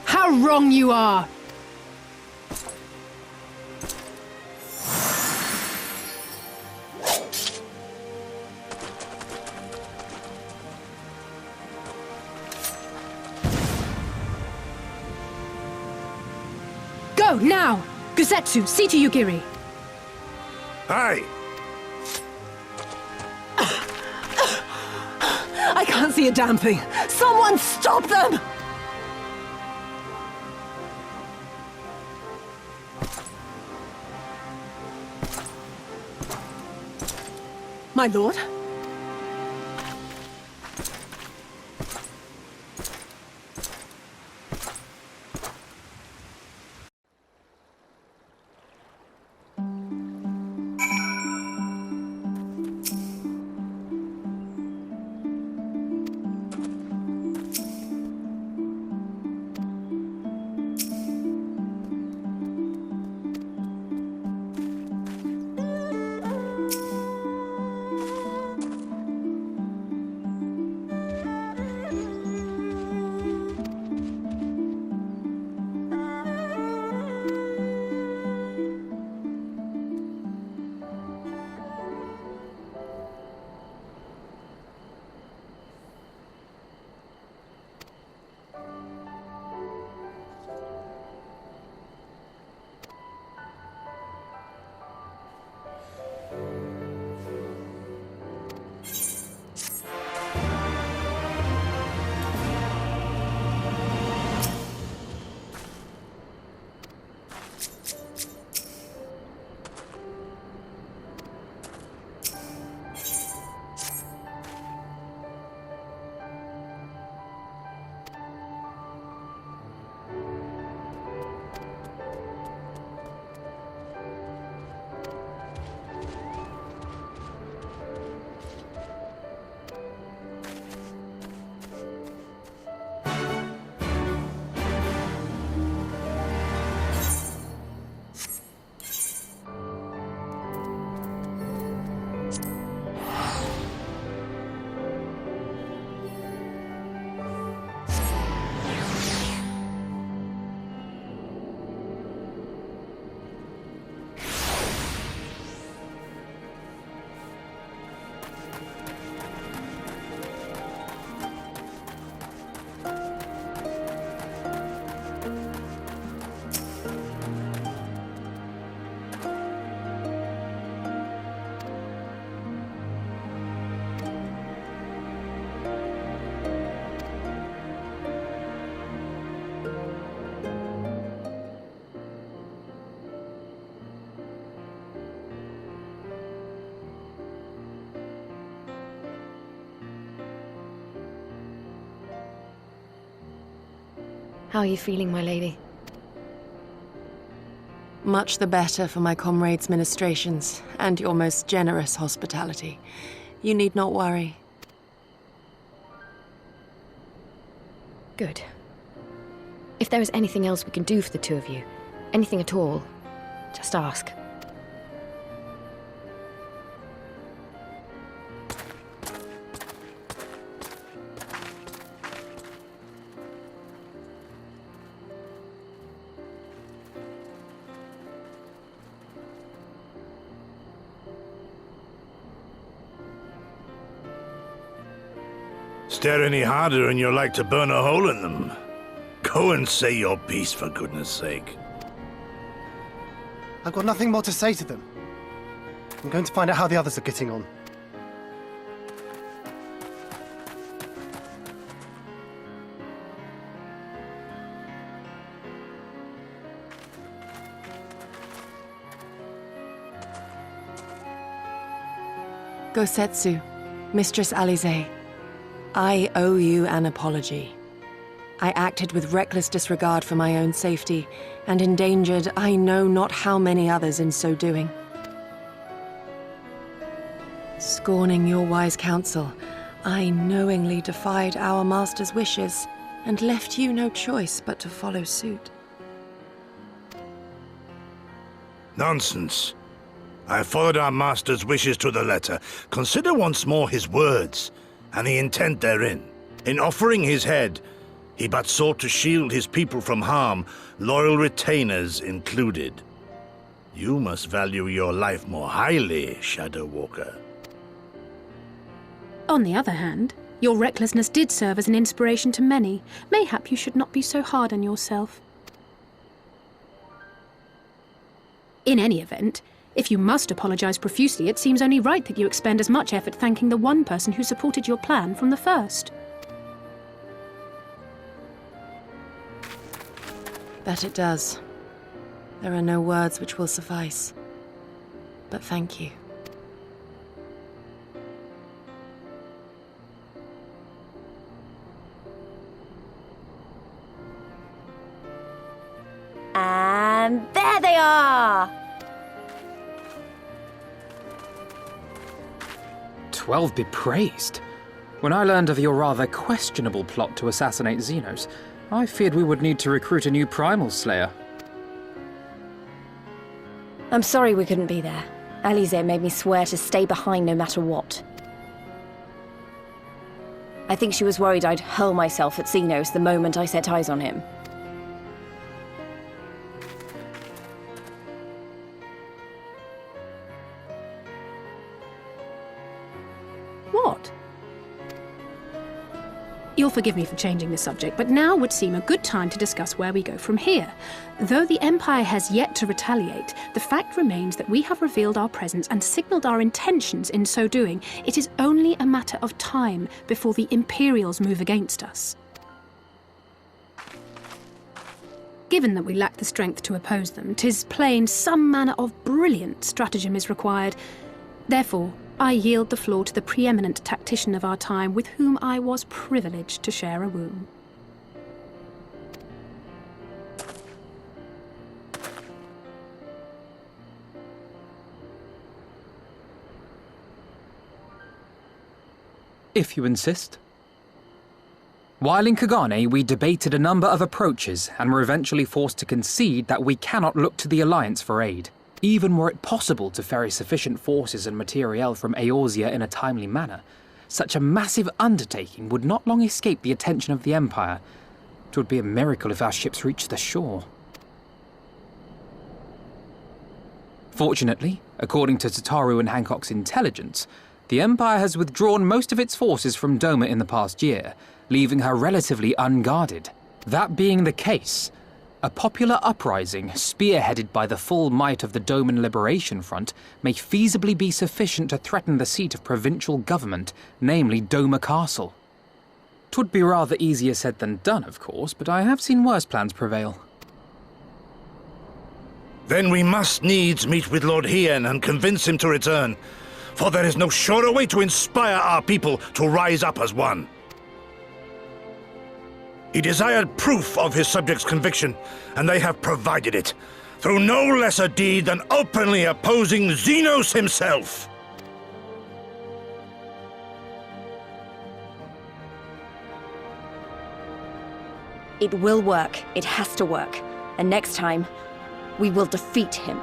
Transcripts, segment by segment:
How wrong you are! Go, now! Gusetsu, see to Yugiri. Aye! I can't see a damn thing! Someone stop them! My lord? How are you feeling, my lady? Much the better for my comrades' ministrations and your most generous hospitality. You need not worry. Good. If there is anything else we can do for the two of you, anything at all, just ask. Stare any harder and you're like to burn a hole in them. Go and say your piece, for goodness sake. I've got nothing more to say to them. I'm going to find out how the others are getting on. Gosetsu, Mistress Alize, I owe you an apology. I acted with reckless disregard for my own safety, and endangered I know not how many others in so doing. Scorning your wise counsel, I knowingly defied our master's wishes, and left you no choice but to follow suit. Nonsense. I followed our master's wishes to the letter. Consider once more his words, and the intent therein. In offering his head, he but sought to shield his people from harm, loyal retainers included. You must value your life more highly, Shadow Walker. On the other hand, your recklessness did serve as an inspiration to many. Mayhap you should not be so hard on yourself. In any event, if you must apologize profusely, it seems only right that you expend as much effort thanking the one person who supported your plan from the first. That it does. There are no words which will suffice. But thank you. And there they are! 12 be praised. When I learned of your rather questionable plot to assassinate Xenos, I feared we would need to recruit a new primal slayer. I'm sorry we couldn't be there. Alize made me swear to stay behind no matter what. I think she was worried I'd hurl myself at Xenos the moment I set eyes on him. What? You'll forgive me for changing the subject, but now would seem a good time to discuss where we go from here. Though the Empire has yet to retaliate, the fact remains that we have revealed our presence and signalled our intentions in so doing. It is only a matter of time before the Imperials move against us. Given that we lack the strength to oppose them, 'tis plain some manner of brilliant stratagem is required. Therefore, I yield the floor to the preeminent tactician of our time, with whom I was privileged to share a room. If you insist. While in Kagane, we debated a number of approaches and were eventually forced to concede that we cannot look to the Alliance for aid. Even were it possible to ferry sufficient forces and materiel from Eorzea in a timely manner, such a massive undertaking would not long escape the attention of the Empire. It would be a miracle if our ships reached the shore. Fortunately, according to Tataru and Hancock's intelligence, the Empire has withdrawn most of its forces from Doma in the past year, leaving her relatively unguarded. That being the case, a popular uprising, spearheaded by the full might of the Doman Liberation Front, may feasibly be sufficient to threaten the seat of provincial government, namely Doma Castle. 'Twould be rather easier said than done, of course, but I have seen worse plans prevail. Then we must needs meet with Lord Hien and convince him to return, for there is no surer way to inspire our people to rise up as one. He desired proof of his subjects' conviction, and they have provided it, through no lesser deed than openly opposing Xenos himself. It will work. It has to work. And next time, we will defeat him.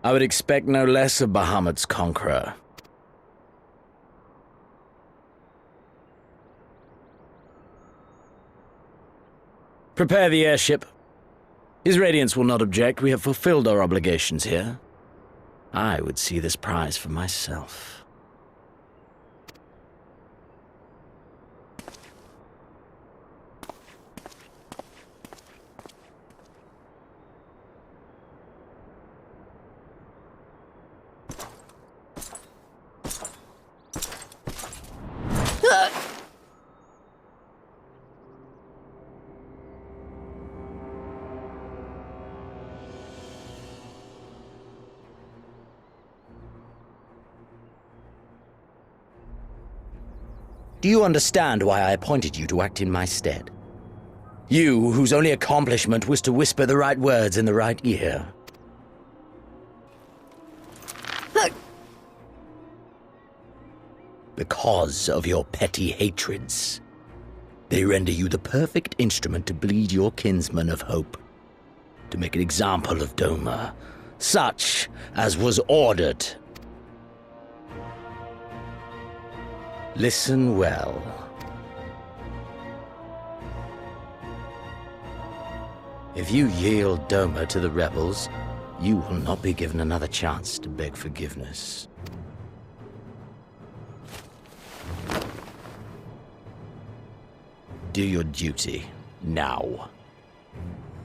I would expect no less of Bahamut's conqueror. Prepare the airship. His Radiance will not object. We have fulfilled our obligations here. I would see this prize for myself. Do you understand why I appointed you to act in my stead? You, whose only accomplishment was to whisper the right words in the right ear. Because of your petty hatreds, they render you the perfect instrument to bleed your kinsman of hope, to make an example of Doma, such as was ordered. Listen well. If you yield Doma to the rebels, you will not be given another chance to beg forgiveness. Do your duty, now.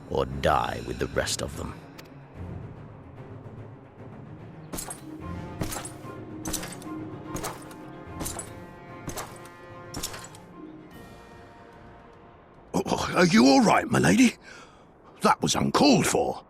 Or die with the rest of them. Are you all right, my lady? That was uncalled for.